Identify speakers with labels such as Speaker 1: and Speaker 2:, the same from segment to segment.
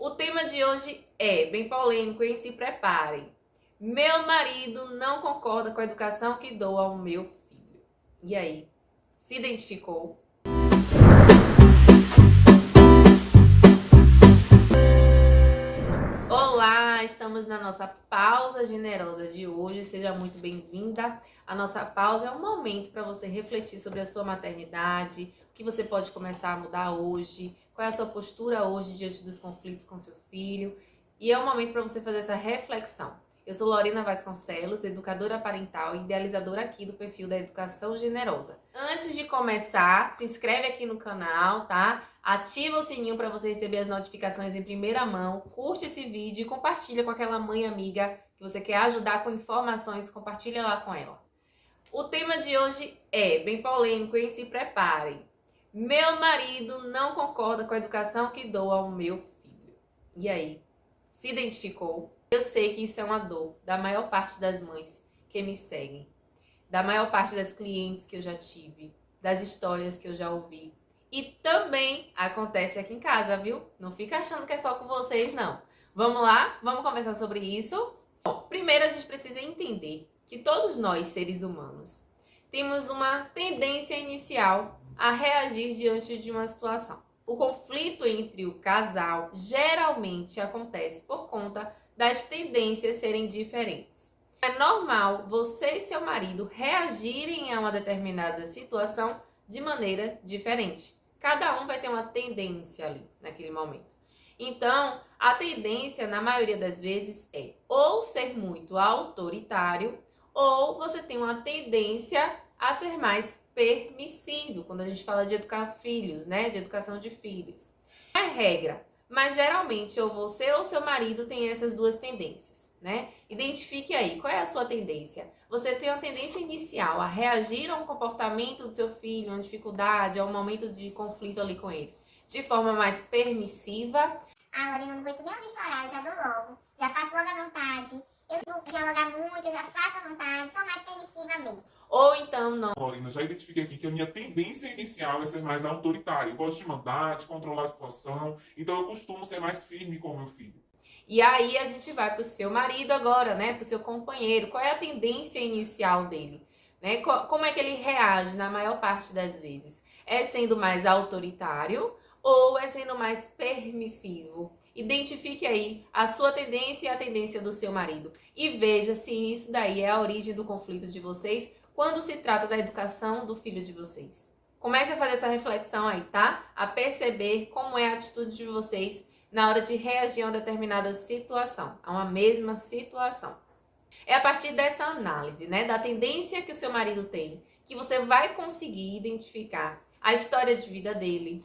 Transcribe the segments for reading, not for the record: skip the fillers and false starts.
Speaker 1: O tema de hoje é bem polêmico, hein? Se preparem. Meu marido não concorda com a educação que dou ao meu filho. E aí? Se identificou? Olá, estamos na nossa pausa generosa de hoje. Seja muito bem-vinda. A nossa pausa é um momento para você refletir sobre a sua maternidade, o que você pode começar a mudar hoje, qual é a sua postura hoje diante dos conflitos com seu filho. E é um momento para você fazer essa reflexão. Eu sou Lorena Vasconcelos, educadora parental e idealizadora aqui do perfil da Educação Generosa. Antes de começar, se inscreve aqui no canal, tá? Ativa o sininho para você receber as notificações em primeira mão, curte esse vídeo e compartilha com aquela mãe amiga que você quer ajudar com informações, compartilha lá com ela. O tema de hoje é bem polêmico, hein? Se preparem. Meu marido não concorda com a educação que dou ao meu filho. E aí? Se identificou? Eu sei que isso é uma dor da maior parte das mães que me seguem, da maior parte das clientes que eu já tive, das histórias que eu já ouvi. E também acontece aqui em casa, viu? Não fica achando que é só com vocês, não. Vamos lá? Vamos conversar sobre isso? Bom, primeiro a gente precisa entender que todos nós, seres humanos, temos uma tendência inicial a reagir diante de uma situação. O conflito entre o casal geralmente acontece por conta das tendências serem diferentes. É normal você e seu marido reagirem a uma determinada situação de maneira diferente. Cada um vai ter uma tendência ali naquele momento. Então, a tendência, na maioria das vezes, é ou ser muito autoritário, ou você tem uma tendência a ser mais permissivo, quando a gente fala de educar filhos, né? De educação de filhos. Não é regra, mas geralmente ou você ou seu marido tem essas duas tendências, né? Identifique aí, qual é a sua tendência? Você tem uma tendência inicial a reagir a um comportamento do seu filho, a uma dificuldade, a um momento de conflito ali com ele, de forma mais permissiva.
Speaker 2: Lorena, não aguento nem ouvir chorar, eu já dou logo, já faço logo à vontade, eu vou dialogar muito, eu já faço à vontade, sou mais permissiva mesmo.
Speaker 1: Ou então não.
Speaker 3: Lorena, já identifiquei aqui que a minha tendência inicial é ser mais autoritária. Eu gosto de mandar, de controlar a situação, então eu costumo ser mais firme com o meu filho.
Speaker 1: E aí a gente vai para o seu marido agora, né? Para o seu companheiro. Qual é a tendência inicial dele? Né? Como é que ele reage na maior parte das vezes? É sendo mais autoritário ou é sendo mais permissivo? Identifique aí a sua tendência e a tendência do seu marido. E veja se isso daí é a origem do conflito de vocês quando se trata da educação do filho de vocês. Comece a fazer essa reflexão aí, tá? A perceber como é a atitude de vocês na hora de reagir a uma determinada situação, a uma mesma situação. É a partir dessa análise, né, da tendência que o seu marido tem, que você vai conseguir identificar a história de vida dele.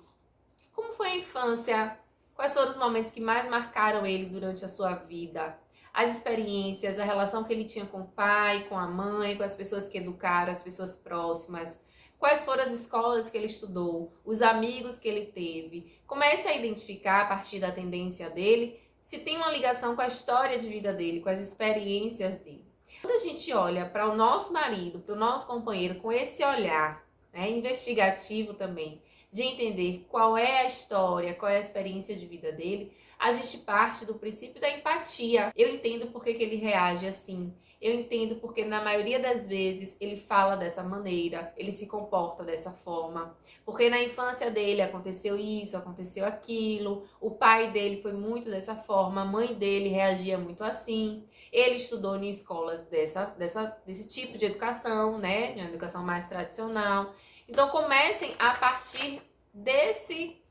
Speaker 1: Como foi a infância? Quais foram os momentos que mais marcaram ele durante a sua vida? As experiências, a relação que ele tinha com o pai, com a mãe, com as pessoas que educaram, as pessoas próximas. Quais foram as escolas que ele estudou, os amigos que ele teve. Comece a identificar, a partir da tendência dele, se tem uma ligação com a história de vida dele, com as experiências dele. Quando a gente olha para o nosso marido, para o nosso companheiro, com esse olhar, né, investigativo também, de entender qual é a história, qual é a experiência de vida dele, a gente parte do princípio da empatia. Eu entendo por que ele reage assim. Eu entendo porque na maioria das vezes ele fala dessa maneira, ele se comporta dessa forma. Porque na infância dele aconteceu isso, aconteceu aquilo, o pai dele foi muito dessa forma, a mãe dele reagia muito assim. Ele estudou em escolas desse tipo de educação, né? Uma educação mais tradicional. Então comecem a partir desse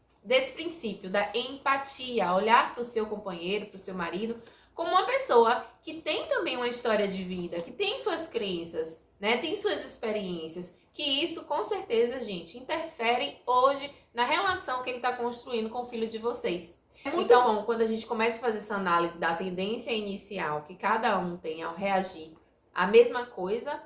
Speaker 1: princípio da empatia, olhar para o seu companheiro, para o seu marido, como uma pessoa que tem também uma história de vida, que tem suas crenças, né? Tem suas experiências, que isso com certeza, gente, interfere hoje na relação que ele está construindo com o filho de vocês. É muito bom quando a gente começa a fazer essa análise da tendência inicial que cada um tem ao reagir à mesma coisa,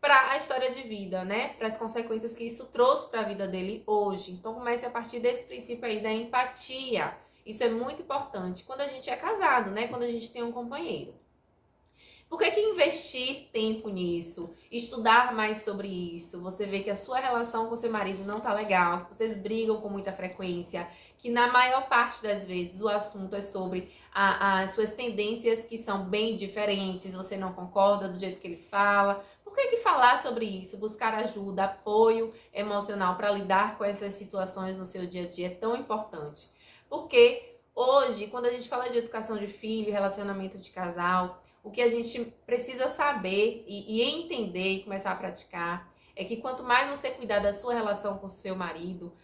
Speaker 1: para a história de vida, né? Para as consequências que isso trouxe para a vida dele hoje. Então comece a partir desse princípio aí da empatia. Isso é muito importante quando a gente é casado, né? Quando a gente tem um companheiro. Por que investir tempo nisso, estudar mais sobre isso, você vê que a sua relação com seu marido não tá legal, que vocês brigam com muita frequência, que na maior parte das vezes o assunto é sobre as suas tendências que são bem diferentes, você não concorda do jeito que ele fala. Por que falar sobre isso, buscar ajuda, apoio emocional para lidar com essas situações no seu dia a dia é tão importante? Porque hoje, quando a gente fala de educação de filho, relacionamento de casal, o que a gente precisa saber e entender e começar a praticar é que quanto mais você cuidar da sua relação com o seu marido,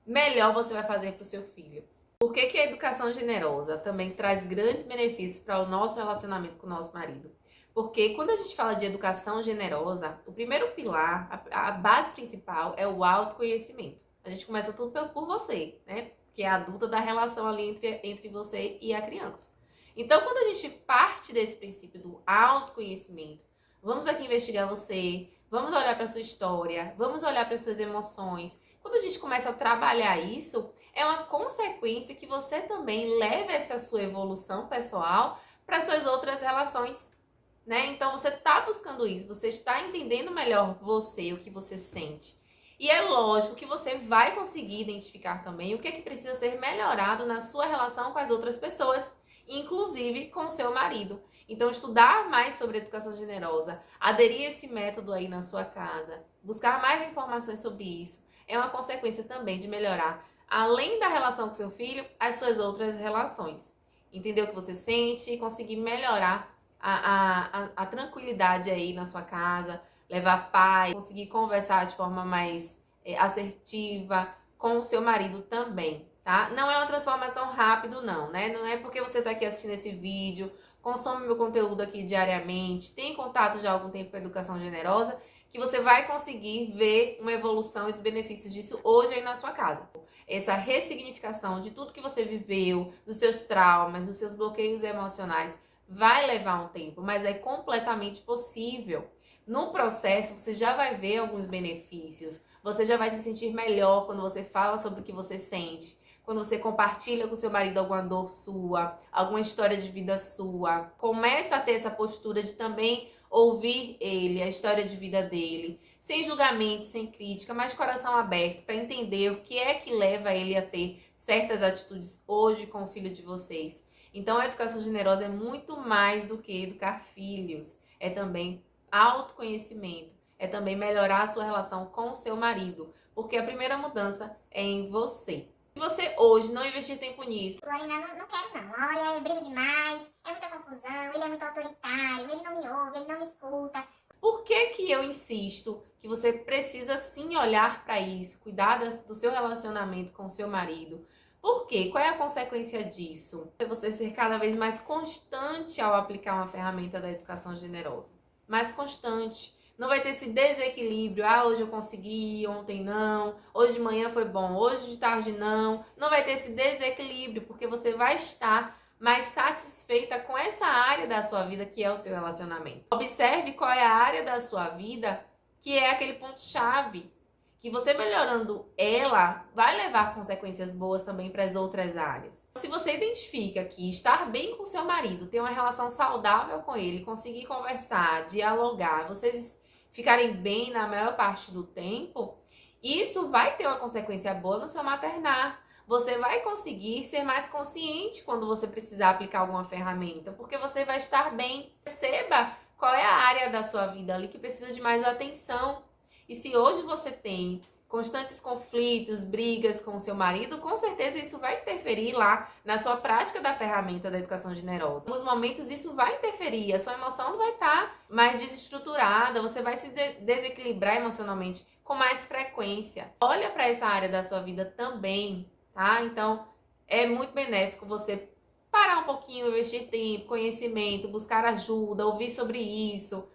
Speaker 1: melhor você vai fazer para o seu filho. Por que a educação generosa também traz grandes benefícios para o nosso relacionamento com o nosso marido? Porque quando a gente fala de educação generosa, o primeiro pilar, a base principal é o autoconhecimento. A gente começa tudo por você, né? Que é a adulta da relação ali entre você e a criança. Então, quando a gente parte desse princípio do autoconhecimento, vamos aqui investigar você, vamos olhar para sua história, vamos olhar para suas emoções. Quando a gente começa a trabalhar isso, é uma consequência que você também leve essa sua evolução pessoal para suas outras relações, né? Então, você está buscando isso, você está entendendo melhor você, o que você sente. E é lógico que você vai conseguir identificar também o que é que precisa ser melhorado na sua relação com as outras pessoas, inclusive com o seu marido. Então, estudar mais sobre educação generosa, aderir a esse método aí na sua casa, buscar mais informações sobre isso, é uma consequência também de melhorar, além da relação com seu filho, as suas outras relações. Entender o que você sente e conseguir melhorar a tranquilidade aí na sua casa, levar paz, conseguir conversar de forma mais assertiva com o seu marido também, tá? Não é uma transformação rápida, não, né? Não é porque você tá aqui assistindo esse vídeo, consome meu conteúdo aqui diariamente, tem contato já há algum tempo com a educação generosa, que você vai conseguir ver uma evolução e os benefícios disso hoje aí na sua casa. Essa ressignificação de tudo que você viveu, dos seus traumas, dos seus bloqueios emocionais, vai levar um tempo, mas é completamente possível. No processo, você já vai ver alguns benefícios, você já vai se sentir melhor quando você fala sobre o que você sente, quando você compartilha com seu marido alguma dor sua, alguma história de vida sua. Começa a ter essa postura de também ouvir ele, a história de vida dele, sem julgamento, sem crítica, mas coração aberto para entender o que é que leva ele a ter certas atitudes hoje com o filho de vocês. Então, a educação generosa é muito mais do que educar filhos, é também autoconhecimento, é também melhorar a sua relação com o seu marido, porque a primeira mudança é em você. Se você hoje não investir tempo nisso...
Speaker 2: Lorena, não quero não. Olha, eu brigo demais, é muita confusão, ele é muito autoritário, ele não me ouve, ele não me escuta.
Speaker 1: Por que eu insisto que você precisa sim olhar para isso, cuidar do seu relacionamento com o seu marido? Por quê? Qual é a consequência disso? Você ser cada vez mais constante ao aplicar uma ferramenta da educação generosa. Mais constante. Não vai ter esse desequilíbrio. Ah, hoje eu consegui, ontem não. Hoje de manhã foi bom, hoje de tarde não. Não vai ter esse desequilíbrio, porque você vai estar mais satisfeita com essa área da sua vida que é o seu relacionamento. Observe qual é a área da sua vida que é aquele ponto-chave. Que você melhorando ela vai levar consequências boas também para as outras áreas. Se você identifica que estar bem com seu marido, ter uma relação saudável com ele, conseguir conversar, dialogar, vocês ficarem bem na maior parte do tempo, isso vai ter uma consequência boa no seu maternar. Você vai conseguir ser mais consciente quando você precisar aplicar alguma ferramenta, porque você vai estar bem. Perceba qual é a área da sua vida ali que precisa de mais atenção. E se hoje você tem constantes conflitos, brigas com o seu marido, com certeza isso vai interferir lá na sua prática da ferramenta da educação generosa. Em alguns momentos isso vai interferir, a sua emoção vai estar mais desestruturada, você vai se desequilibrar emocionalmente com mais frequência. Olha para essa área da sua vida também, tá? Então, é muito benéfico você parar um pouquinho, investir tempo, conhecimento, buscar ajuda, ouvir sobre isso,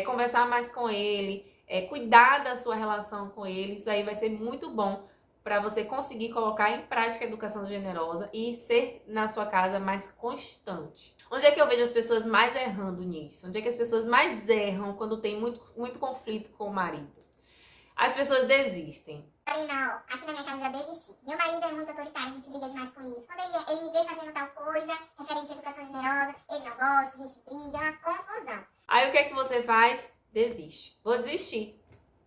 Speaker 1: conversar mais com ele, cuidar da sua relação com ele. Isso aí vai ser muito bom para você conseguir colocar em prática a educação generosa e ser na sua casa mais constante. Onde é que eu vejo as pessoas mais errando nisso? Onde é que as pessoas mais erram quando tem muito conflito com o marido? As pessoas desistem.
Speaker 2: Lorena, ó, aqui na minha casa eu já desisti. Meu marido é muito autoritário, a gente briga demais com isso. Quando ele me vê fazendo tal coisa, referente à educação generosa, ele não gosta, a gente briga, é uma confusão.
Speaker 1: Aí o que é que você faz? Desiste. Vou desistir.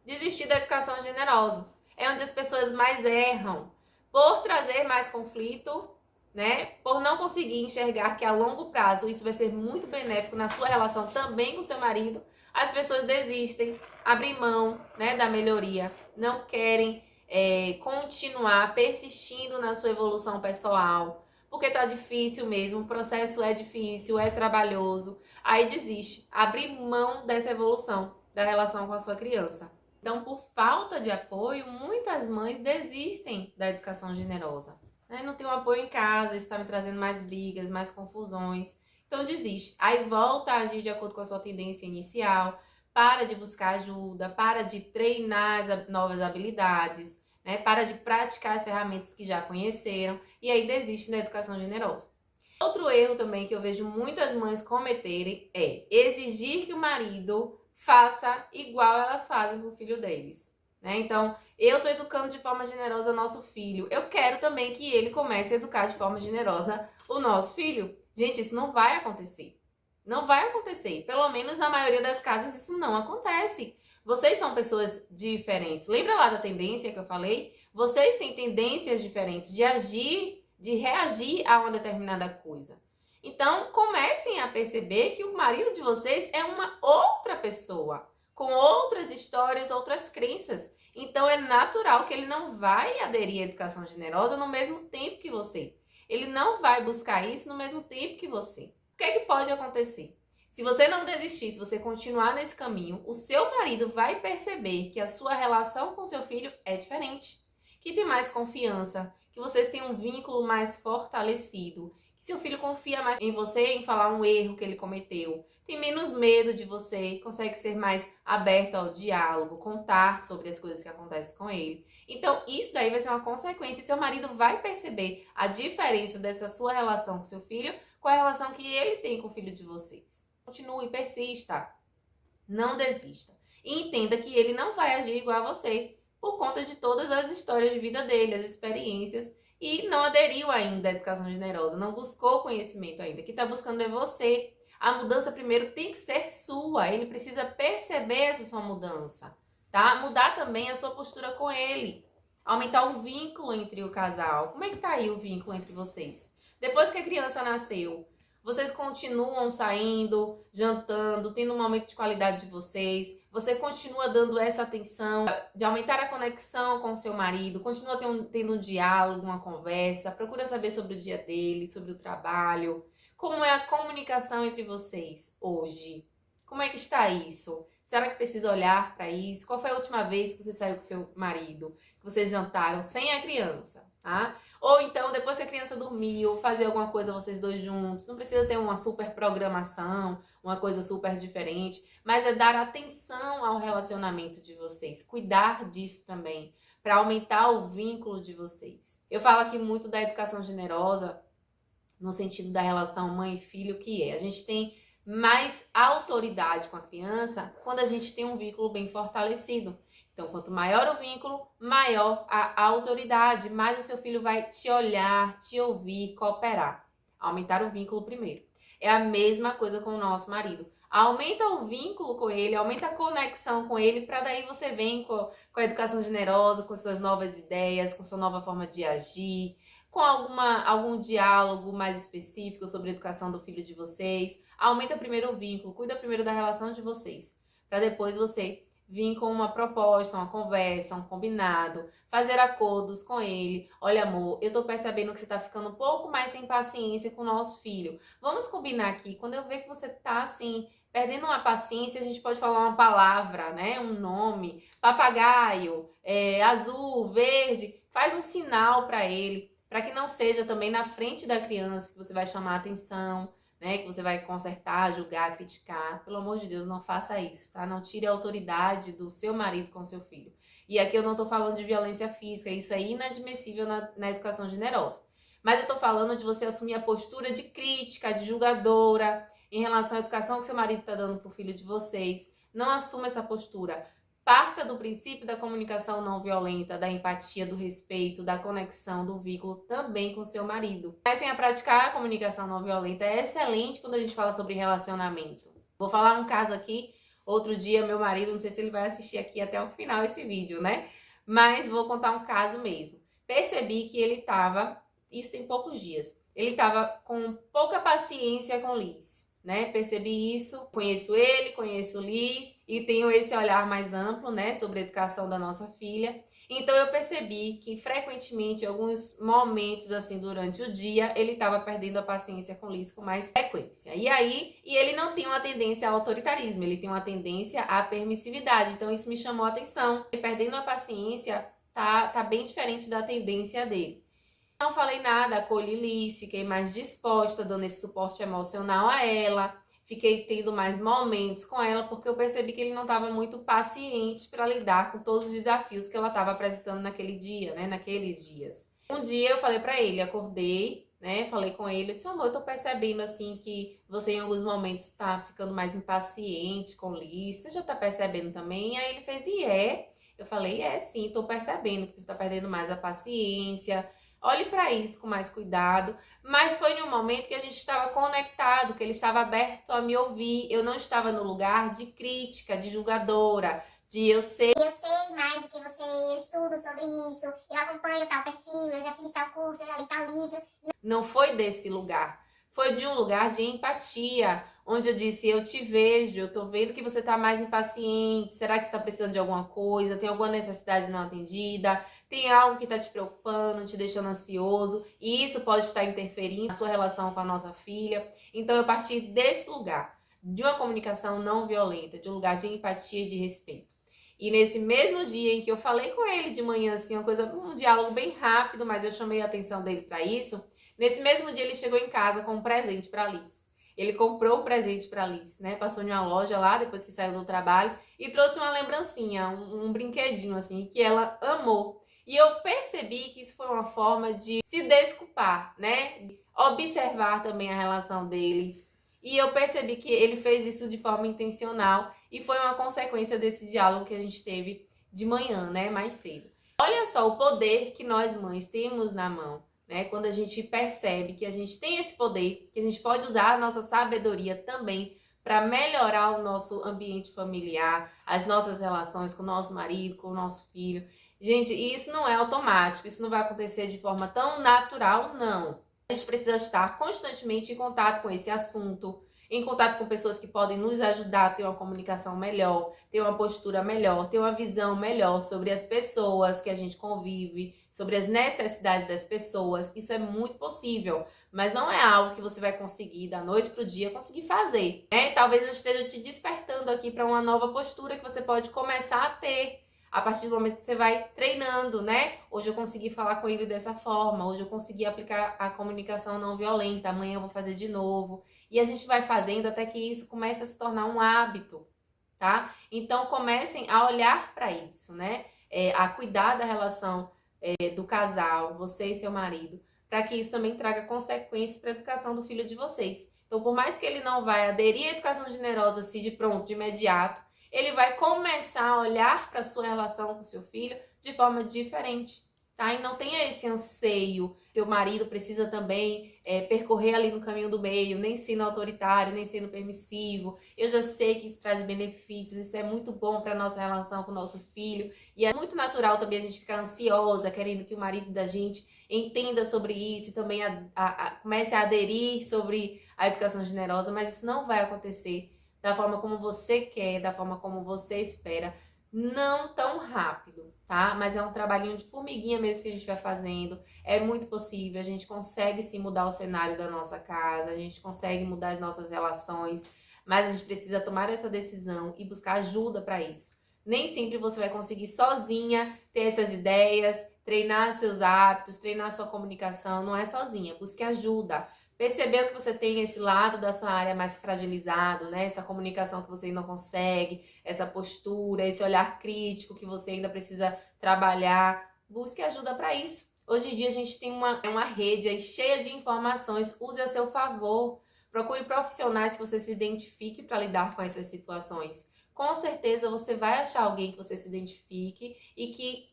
Speaker 1: Desistir da educação generosa. É onde as pessoas mais erram. por trazer mais conflito, né? Por não conseguir enxergar que a longo prazo isso vai ser muito benéfico na sua relação também com seu marido, as pessoas desistem, abrem mão, né, da melhoria, não querem continuar persistindo na sua evolução pessoal, porque tá difícil mesmo, o processo é difícil, é trabalhoso, aí desiste, abre mão dessa evolução da relação com a sua criança. Então, por falta de apoio, muitas mães desistem da educação generosa. Né? Não tem um apoio em casa, isso está me trazendo mais brigas, mais confusões. Então, desiste. Aí volta a agir de acordo com a sua tendência inicial, para de buscar ajuda, para de treinar as novas habilidades, né? Para de praticar as ferramentas que já conheceram e aí desiste da educação generosa. Outro erro também que eu vejo muitas mães cometerem é exigir que o marido faça igual elas fazem com o filho deles. Né? Então, eu estou educando de forma generosa o nosso filho. Eu quero também que ele comece a educar de forma generosa o nosso filho. Gente, isso não vai acontecer. Não vai acontecer. Pelo menos na maioria das casas isso não acontece. Vocês são pessoas diferentes. Lembra lá da tendência que eu falei? Vocês têm tendências diferentes de agir, de reagir a uma determinada coisa. Então, comecem a perceber que o marido de vocês é uma outra pessoa, com outras histórias, outras crenças. Então, é natural que ele não vai aderir à educação generosa no mesmo tempo que você. Ele não vai buscar isso no mesmo tempo que você. O que é que pode acontecer? Se você não desistir, se você continuar nesse caminho, o seu marido vai perceber que a sua relação com seu filho é diferente, que tem mais confiança, que vocês têm um vínculo mais fortalecido, que seu filho confia mais em você, em falar um erro que ele cometeu, tem menos medo de você, consegue ser mais aberto ao diálogo, contar sobre as coisas que acontecem com ele. Então, isso daí vai ser uma consequência e seu marido vai perceber a diferença dessa sua relação com seu filho com a relação que ele tem com o filho de vocês. Continue, persista, não desista. E entenda que ele não vai agir igual a você, por conta de todas as histórias de vida dele, as experiências, e não aderiu ainda à educação generosa, não buscou conhecimento ainda. O que está buscando é você. A mudança primeiro tem que ser sua, ele precisa perceber essa sua mudança, tá? Mudar também a sua postura com ele, aumentar o vínculo entre o casal. Como é que tá aí o vínculo entre vocês? Depois que a criança nasceu, vocês continuam saindo, jantando, tendo um momento de qualidade de vocês, você continua dando essa atenção de aumentar a conexão com o seu marido, continua tendo um diálogo, uma conversa, procura saber sobre o dia dele, sobre o trabalho, como é a comunicação entre vocês hoje, como é que está isso? Será que precisa olhar para isso? Qual foi a última vez que você saiu com seu marido, que vocês jantaram sem a criança, tá? Ou então, depois que a criança dormiu, fazer alguma coisa vocês dois juntos. Não precisa ter uma super programação, uma coisa super diferente, mas é dar atenção ao relacionamento de vocês, cuidar disso também, para aumentar o vínculo de vocês. Eu falo aqui muito da educação generosa, no sentido da relação mãe e filho, que é, a gente tem mais autoridade com a criança quando a gente tem um vínculo bem fortalecido. Então, quanto maior o vínculo, maior a autoridade, mais o seu filho vai te olhar, te ouvir, cooperar. Aumentar o vínculo primeiro. É a mesma coisa com o nosso marido. Aumenta o vínculo com ele, aumenta a conexão com ele, para daí você vem com a educação generosa, com suas novas ideias, com sua nova forma de agir, com algum diálogo mais específico sobre a educação do filho de vocês. Aumenta primeiro o vínculo, cuida primeiro da relação de vocês, para depois você vir com uma proposta, uma conversa, um combinado, fazer acordos com ele. Olha, amor, eu tô percebendo que você tá ficando um pouco mais sem paciência com o nosso filho. Vamos combinar aqui, quando eu ver que você tá assim, perdendo uma paciência, a gente pode falar uma palavra, né? Um nome, papagaio, azul, verde, faz um sinal para ele, para que não seja também na frente da criança que você vai chamar a atenção, né, que você vai consertar, julgar, criticar. Pelo amor de Deus, não faça isso, tá? Não tire a autoridade do seu marido com o seu filho. E aqui eu não tô falando de violência física, isso é inadmissível na educação generosa. Mas eu tô falando de você assumir a postura de crítica, de julgadora, em relação à educação que seu marido tá dando pro filho de vocês. Não assuma essa postura. Parta do princípio da comunicação não violenta, da empatia, do respeito, da conexão, do vínculo também com seu marido. Comecem a praticar a comunicação não violenta. É excelente quando a gente fala sobre relacionamento. Vou falar um caso aqui. Outro dia, meu marido, não sei se ele vai assistir aqui até o final esse vídeo, né? Mas vou contar um caso mesmo. percebi que ele estava, isso tem poucos dias, ele estava com pouca paciência com Liz, né? Percebi isso, conheço ele, conheço Liz e tenho esse olhar mais amplo, né, sobre a educação da nossa filha. Então eu percebi que frequentemente, em alguns momentos assim durante o dia, ele estava perdendo a paciência com Liz com mais frequência. E ele não tem uma tendência ao autoritarismo, ele tem uma tendência à permissividade. Então isso me chamou a atenção. Ele perdendo a paciência tá bem diferente da tendência dele. Não falei nada, acolhi Liz, fiquei mais disposta, dando esse suporte emocional a ela, fiquei tendo mais momentos com ela, porque eu percebi que ele não estava muito paciente para lidar com todos os desafios que ela estava apresentando naquele dia, né, naqueles dias. Um dia eu falei para ele, acordei, né, falei com ele, eu disse, amor, eu tô percebendo assim que você em alguns momentos tá ficando mais impaciente com Liz, você já tá percebendo também? E aí ele fez, e é? Eu falei, sim, tô percebendo que você tá perdendo mais a paciência. Olhe para isso com mais cuidado, mas foi em um momento que a gente estava conectado, que ele estava aberto a me ouvir. Eu não estava no lugar de crítica, de julgadora, de eu sei
Speaker 2: mais do que você, eu estudo sobre isso, eu acompanho tal perfil, eu já fiz tal curso, eu já li tal livro.
Speaker 1: Não foi desse lugar. Foi de um lugar de empatia, onde eu disse, eu te vejo, eu tô vendo que você tá mais impaciente, será que você tá precisando de alguma coisa, tem alguma necessidade não atendida, tem algo que tá te preocupando, te deixando ansioso, e isso pode estar interferindo na sua relação com a nossa filha. Então eu parti desse lugar, de uma comunicação não violenta, de um lugar de empatia e de respeito. E nesse mesmo dia em que eu falei com ele de manhã, assim, um diálogo bem rápido, mas eu chamei a atenção dele para isso. Nesse mesmo dia ele chegou em casa com um presente para Liz. Ele comprou o presente para Liz, né? Passou em uma loja lá depois que saiu do trabalho e trouxe uma lembrancinha, um brinquedinho assim, que ela amou. E eu percebi que isso foi uma forma de se desculpar, né? Observar também a relação deles. E eu percebi que ele fez isso de forma intencional e foi uma consequência desse diálogo que a gente teve de manhã, né? Mais cedo. Olha só o poder que nós mães temos na mão, né? Quando a gente percebe que a gente tem esse poder, que a gente pode usar a nossa sabedoria também para melhorar o nosso ambiente familiar, as nossas relações com o nosso marido, com o nosso filho. Gente, e isso não é automático, isso não vai acontecer de forma tão natural, não. A gente precisa estar constantemente em contato com esse assunto, em contato com pessoas que podem nos ajudar a ter uma comunicação melhor, ter uma postura melhor, ter uma visão melhor sobre as pessoas que a gente convive, sobre as necessidades das pessoas. Isso é muito possível, mas não é algo que você vai conseguir da noite para o dia conseguir fazer, né? Talvez eu esteja te despertando aqui para uma nova postura que você pode começar a ter a partir do momento que você vai treinando, né? Hoje eu consegui falar com ele dessa forma, hoje eu consegui aplicar a comunicação não violenta, amanhã eu vou fazer de novo. E a gente vai fazendo até que isso comece a se tornar um hábito, tá? Então comecem a olhar para isso, né? A cuidar da relação do casal, você e seu marido, para que isso também traga consequências para a educação do filho de vocês. Então, por mais que ele não vai aderir à educação generosa assim de pronto, de imediato, ele vai começar a olhar para a sua relação com seu filho de forma diferente, tá? E não tenha esse anseio. Seu marido precisa também percorrer ali no caminho do meio, nem sendo autoritário, nem sendo permissivo. Eu já sei que isso traz benefícios, isso é muito bom para a nossa relação com o nosso filho. E é muito natural também a gente ficar ansiosa, querendo que o marido da gente entenda sobre isso e também comece a aderir sobre a educação generosa, mas isso não vai acontecer da forma como você quer, da forma como você espera, não tão rápido, tá? Mas é um trabalhinho de formiguinha mesmo que a gente vai fazendo, é muito possível, a gente consegue sim mudar o cenário da nossa casa, a gente consegue mudar as nossas relações, mas a gente precisa tomar essa decisão e buscar ajuda para isso. Nem sempre você vai conseguir sozinha ter essas ideias, treinar seus hábitos, treinar sua comunicação, não é sozinha, busque ajuda. Percebeu que você tem esse lado da sua área mais fragilizado, né? Essa comunicação que você ainda não consegue, essa postura, esse olhar crítico que você ainda precisa trabalhar. Busque ajuda para isso. Hoje em dia a gente tem uma rede aí cheia de informações, use a seu favor. Procure profissionais que você se identifique para lidar com essas situações. Com certeza você vai achar alguém que você se identifique e que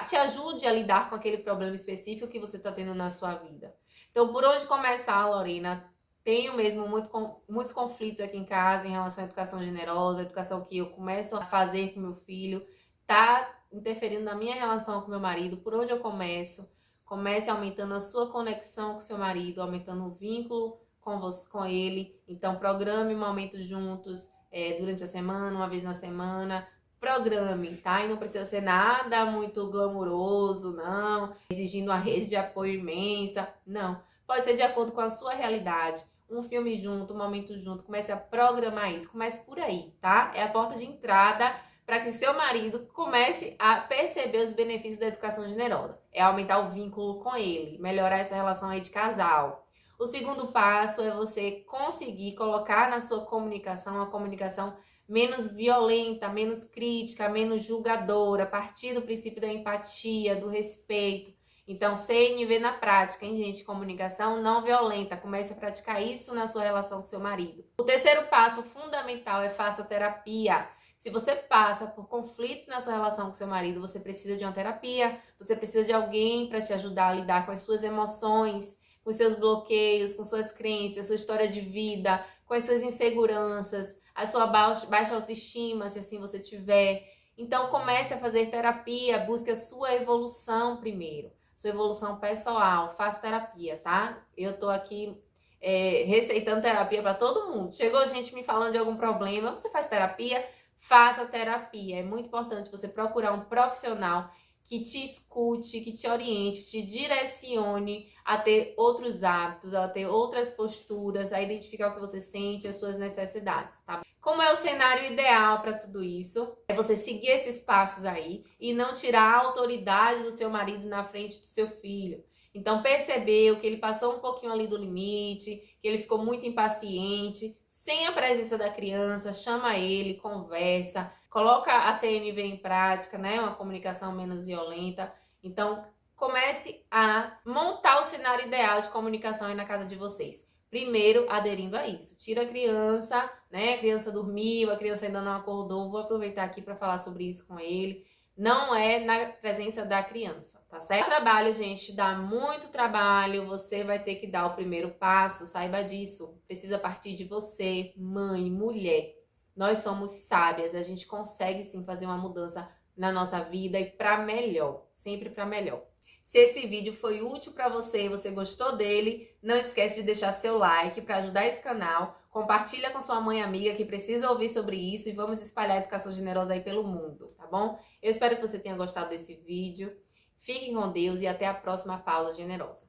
Speaker 1: te ajude a lidar com aquele problema específico que você está tendo na sua vida. Então, por onde começar, Lorena? Tenho mesmo muitos conflitos aqui em casa em relação à educação generosa, a educação que eu começo a fazer com meu filho, tá interferindo na minha relação com meu marido, por onde eu começo? Comece aumentando a sua conexão com seu marido, aumentando o vínculo com você, com ele. Então, programe um momento juntos durante a semana, uma vez na semana. Programe, tá? E não precisa ser nada muito glamuroso, não. Exigindo uma rede de apoio imensa. Não. Pode ser de acordo com a sua realidade. Um filme junto, um momento junto. Comece a programar isso. Comece por aí, tá? É a porta de entrada para que seu marido comece a perceber os benefícios da educação generosa. É aumentar o vínculo com ele, melhorar essa relação aí de casal. O segundo passo é você conseguir colocar na sua comunicação uma comunicação menos violenta, menos crítica, menos julgadora, a partir do princípio da empatia, do respeito. Então, CNV na prática, hein, gente? Comunicação não violenta. Comece a praticar isso na sua relação com seu marido. O terceiro passo fundamental é faça terapia. Se você passa por conflitos na sua relação com seu marido, você precisa de uma terapia, você precisa de alguém para te ajudar a lidar com as suas emoções, com os seus bloqueios, com suas crenças, sua história de vida, com as suas inseguranças, a sua baixa autoestima, se assim você tiver. Então, comece a fazer terapia, busque a sua evolução primeiro, sua evolução pessoal, faça terapia, tá? Eu tô aqui receitando terapia para todo mundo. Chegou gente me falando de algum problema, você faz terapia? Faça terapia. É muito importante você procurar um profissional que te escute, que te oriente, te direcione a ter outros hábitos, a ter outras posturas, a identificar o que você sente, as suas necessidades, tá? Como é o cenário ideal para tudo isso? É você seguir esses passos aí e não tirar a autoridade do seu marido na frente do seu filho. Então, percebeu que ele passou um pouquinho ali do limite, que ele ficou muito impaciente, sem a presença da criança, chama ele, conversa, coloca a CNV em prática, né? Uma comunicação menos violenta. Então, comece a montar o cenário ideal de comunicação aí na casa de vocês. Primeiro, aderindo a isso. Tira a criança, né? A criança dormiu, a criança ainda não acordou. Vou aproveitar aqui para falar sobre isso com ele. Não é na presença da criança, tá certo? Trabalho, gente, dá muito trabalho, você vai ter que dar o primeiro passo, saiba disso. Precisa partir de você, mãe, mulher. Nós somos sábias, a gente consegue sim fazer uma mudança na nossa vida e para melhor, sempre para melhor. Se esse vídeo foi útil para você e você gostou dele, não esquece de deixar seu like para ajudar esse canal. Compartilha com sua mãe amiga que precisa ouvir sobre isso e vamos espalhar a educação generosa aí pelo mundo, tá bom? Eu espero que você tenha gostado desse vídeo. Fiquem com Deus e até a próxima pausa generosa.